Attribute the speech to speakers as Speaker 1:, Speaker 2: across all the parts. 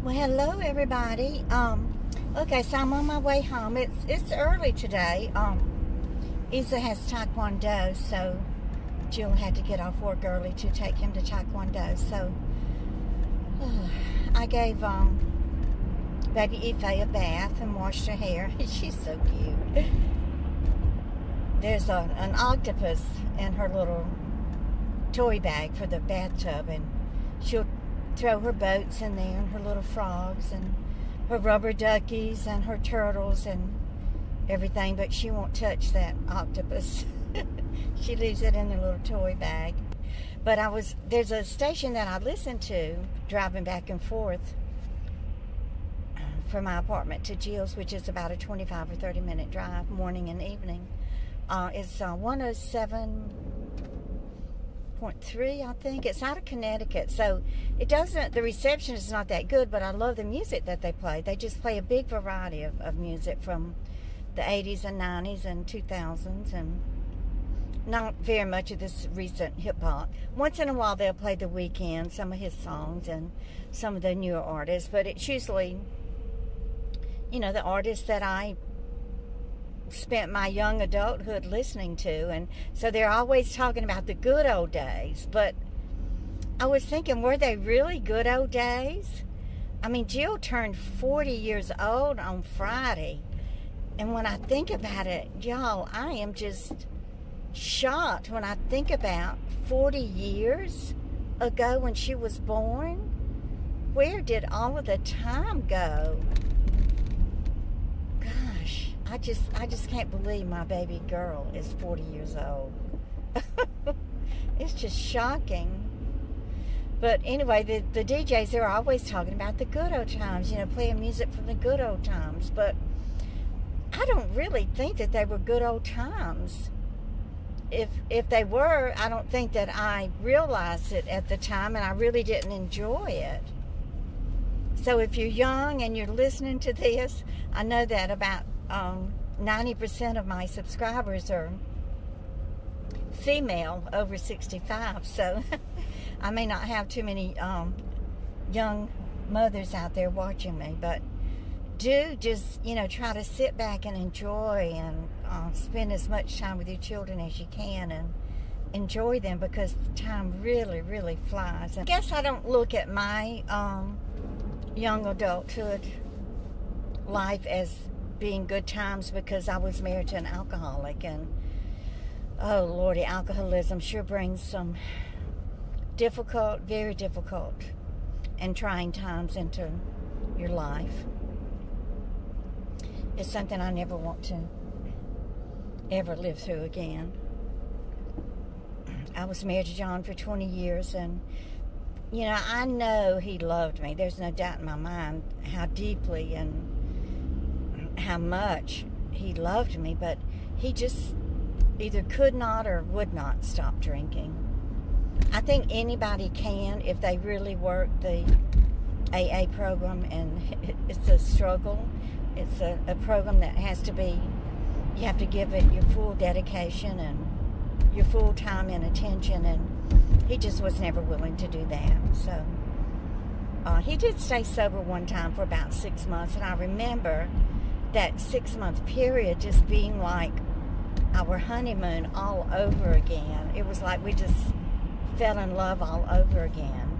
Speaker 1: Well, hello everybody. Okay, so I'm on my way home. It's early today. Isa has Taekwondo, so Jill had to get off work early to take him to Taekwondo. So I gave baby Ife a bath and washed her hair. She's so cute. There's an octopus in her little toy bag for the bathtub, and she'll throw her boats in there and her little frogs and her rubber duckies and her turtles and everything, but she won't touch that octopus. She leaves it in the little toy bag. But there's a station that I listen to driving back and forth from my apartment to Jill's, which is about a 25 or 30 minute drive, morning and evening. It's 107.3, I think. It's out of Connecticut, so the reception is not that good, but I love the music that they play. They just play a big variety of music from the 80s and 90s and 2000s, and not very much of this recent hip-hop. Once in a while they'll play The Weeknd, some of his songs, and some of the newer artists, but it's usually, you know, the artists that I spent my young adulthood listening to. And so they're always talking about the good old days, but I was thinking, were they really good old days? I mean, Jill turned 40 years old on Friday, and when I think about it, y'all, I am just shocked when I think about 40 years ago when she was born. Where did all of the time go? I just can't believe my baby girl is 40 years old. It's just shocking. But anyway, the DJs, they're always talking about the good old times, you know, playing music from the good old times. But I don't really think that they were good old times. If they were, I don't think that I realized it at the time, and I really didn't enjoy it. So if you're young and you're listening to this, I know that about 90% of my subscribers are female over 65, so I may not have too many young mothers out there watching me, but do just, you know, try to sit back and enjoy and spend as much time with your children as you can and enjoy them, because time really, really flies. And I guess I don't look at my young adulthood life as being good times, because I was married to an alcoholic, and oh Lordy, alcoholism sure brings some difficult, very difficult and trying times into your life. It's something I never want to ever live through again. I was married to John for 20 years, and you know, I know he loved me. There's no doubt in my mind how deeply and how much he loved me, but he just either could not or would not stop drinking. I think anybody can if they really work the AA program, and it's a struggle. It's a program that has to be, you have to give it your full dedication and your full time and attention, and he just was never willing to do that. So he did stay sober one time for about 6 months, and I remember that 6-month period just being like our honeymoon all over again. It was like we just fell in love all over again.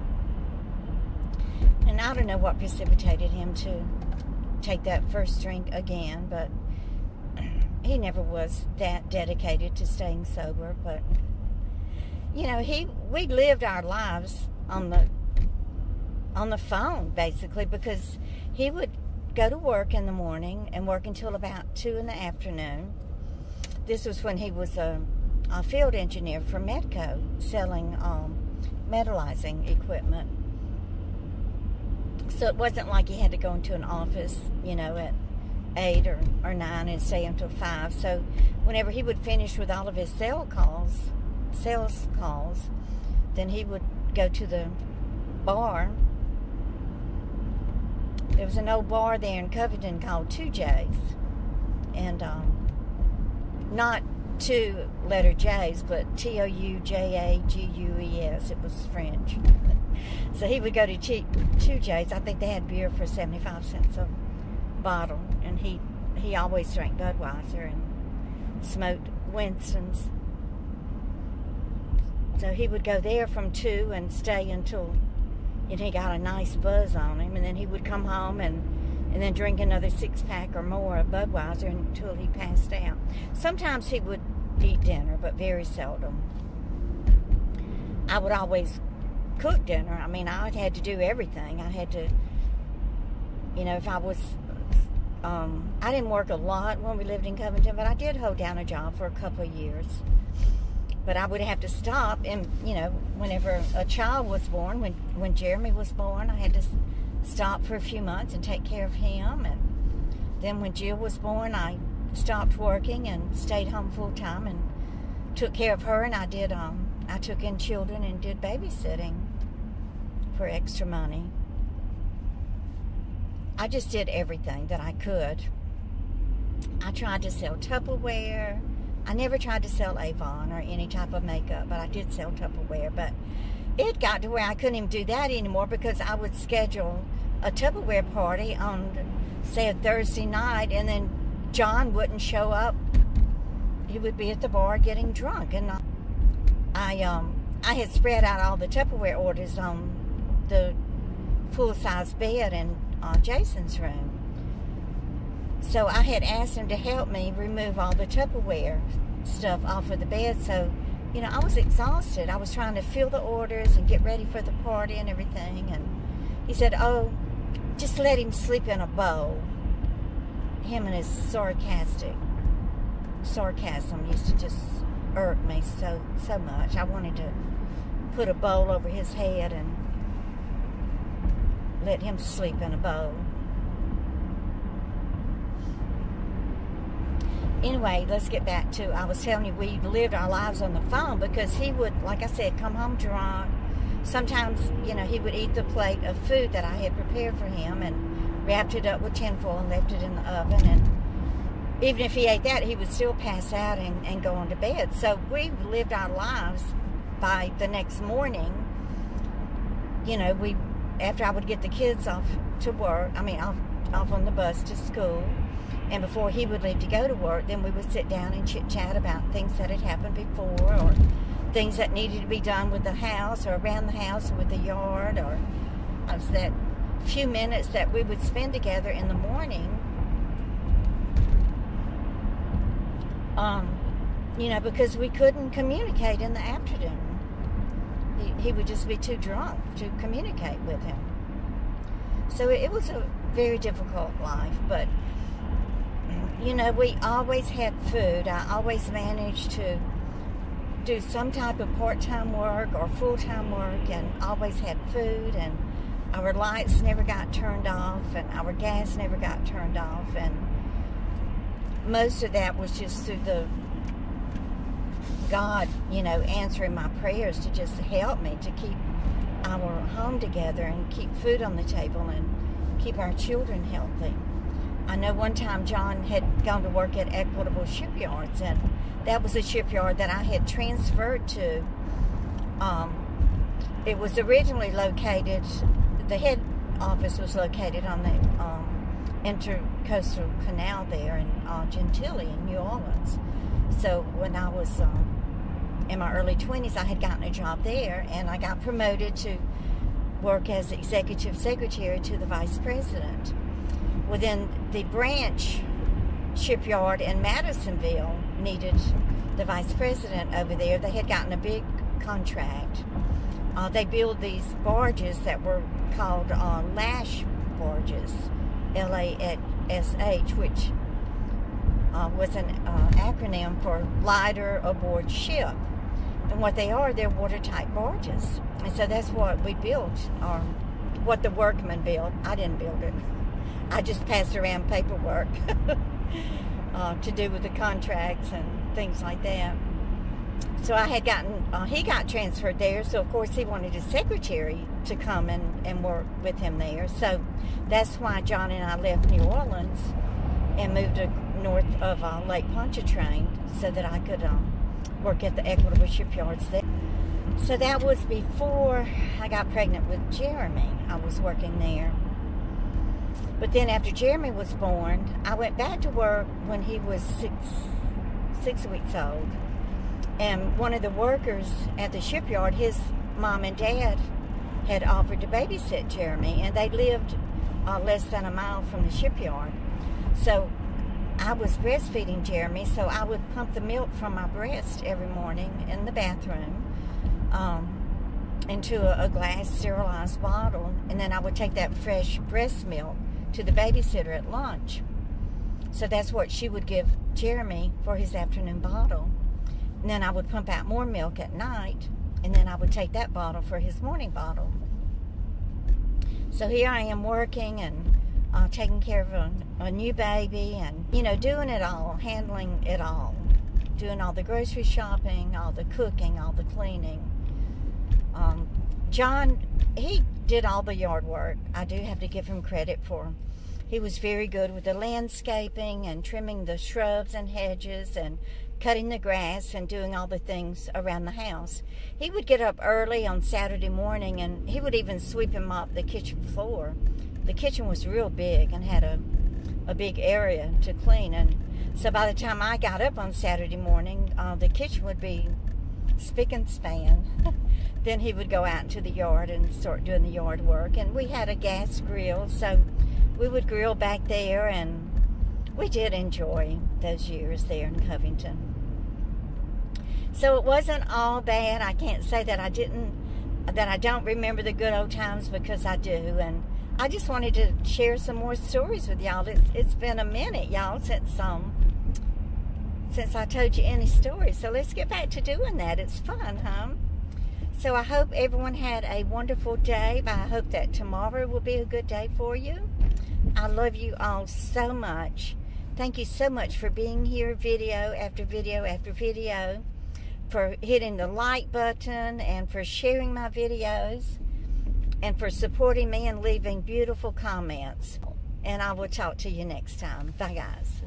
Speaker 1: And I don't know what precipitated him to take that first drink again, but he never was that dedicated to staying sober. But you know, we lived our lives on the phone, basically, because he would go to work in the morning and work until about 2 in the afternoon. This was when he was a field engineer for Medco, selling metallizing equipment. So it wasn't like he had to go into an office, you know, at 8 or 9 and stay until 5. So whenever he would finish with all of his sales calls, then he would go to the bar. There was an old bar there in Covington called 2J's, and not 2 letter J's, but Toujagues. It was French. So he would go to Two J's. I think they had beer for 75 cents a bottle, and he always drank Budweiser and smoked Winston's. So he would go there from 2 and stay until he got a nice buzz on him, and then he would come home and then drink another 6-pack or more of Budweiser until he passed out. Sometimes he would eat dinner, but very seldom. I would always cook dinner. I mean, I had to do everything. I had to, if I was, I didn't work a lot when we lived in Covington, but I did hold down a job for a couple of years. But I would have to stop, and, whenever a child was born, when Jeremy was born, I had to stop for a few months and take care of him. And then when Jill was born, I stopped working and stayed home full time and took care of her. And I did, I took in children and did babysitting for extra money. I just did everything that I could. I tried to sell Tupperware. I never tried to sell Avon or any type of makeup, but I did sell Tupperware. But it got to where I couldn't even do that anymore, because I would schedule a Tupperware party on, say, a Thursday night, and then John wouldn't show up. He would be at the bar getting drunk, and I had spread out all the Tupperware orders on the full-size bed in Jason's room. So I had asked him to help me remove all the Tupperware stuff off of the bed. So, I was exhausted. I was trying to fill the orders and get ready for the party and everything. And he said, "Oh, just let him sleep in a bowl." Him and his sarcasm used to just irk me so much. I wanted to put a bowl over his head and let him sleep in a bowl. Anyway, let's get back to, I was telling you, we lived our lives on the phone, because he would, like I said, come home drunk. Sometimes, he would eat the plate of food that I had prepared for him and wrapped it up with tinfoil and left it in the oven. And even if he ate that, he would still pass out and go on to bed. So we lived our lives by the next morning. After I would get the kids off to work, off on the bus to school, and before he would leave to go to work, then we would sit down and chit-chat about things that had happened before, or things that needed to be done with the house, or around the house, or with the yard, or that few minutes that we would spend together in the morning. Because we couldn't communicate in the afternoon. He would just be too drunk to communicate with him. So it was a very difficult life, but we always had food. I always managed to do some type of part-time work or full-time work, and always had food, and our lights never got turned off, and our gas never got turned off, and most of that was just through the God, answering my prayers to just help me to keep our home together and keep food on the table and keep our children healthy. I know one time John had gone to work at Equitable Shipyards, and that was a shipyard that I had transferred to. It was originally located, the head office was located on the Intercoastal Canal there in Gentilly in New Orleans. So when I was in my early 20s, I had gotten a job there, and I got promoted to work as executive secretary to the vice president. Within the branch shipyard in Madisonville needed the vice president over there. They had gotten a big contract. They built these barges that were called lash barges, LASH, which was an acronym for lighter aboard ship. And what they are, they're watertight barges. And so that's what we built, or what the workmen built. I didn't build it. I just passed around paperwork to do with the contracts and things like that. So I had gotten, he got transferred there, so of course he wanted his secretary to come and work with him there. So that's why John and I left New Orleans and moved to north of Lake Pontchartrain so that I could work at the Equitable Shipyards there. So that was before I got pregnant with Jeremy. I was working there. But then after Jeremy was born, I went back to work when he was six weeks old. And one of the workers at the shipyard, his mom and dad had offered to babysit Jeremy, and they lived less than a mile from the shipyard. So I was breastfeeding Jeremy, so I would pump the milk from my breast every morning in the bathroom into a glass sterilized bottle, and then I would take that fresh breast milk to the babysitter at lunch. So that's what she would give Jeremy for his afternoon bottle. And then I would pump out more milk at night, and then I would take that bottle for his morning bottle. So here I am working and taking care of a new baby, and, you know, doing it all, handling it all. Doing all the grocery shopping, all the cooking, all the cleaning. John, he did all the yard work. I do have to give him credit for. He was very good with the landscaping and trimming the shrubs and hedges and cutting the grass and doing all the things around the house. He would get up early on Saturday morning, and he would even sweep and mop the kitchen floor. The kitchen was real big and had a big area to clean, and so by the time I got up on Saturday morning, the kitchen would be spick and span. Then he would go out into the yard and start doing the yard work, and we had a gas grill, so we would grill back there, and we did enjoy those years there in Covington. So it wasn't all bad. I can't say that I don't remember the good old times, because I do, and I just wanted to share some more stories with y'all. It's been a minute, y'all, since I told you any stories. So let's get back to doing that. It's fun, huh? So I hope everyone had a wonderful day. I hope that tomorrow will be a good day for you. I love you all so much. Thank you so much for being here, video after video after video, for hitting the like button, and for sharing my videos, and for supporting me and leaving beautiful comments. And I will talk to you next time. Bye, guys.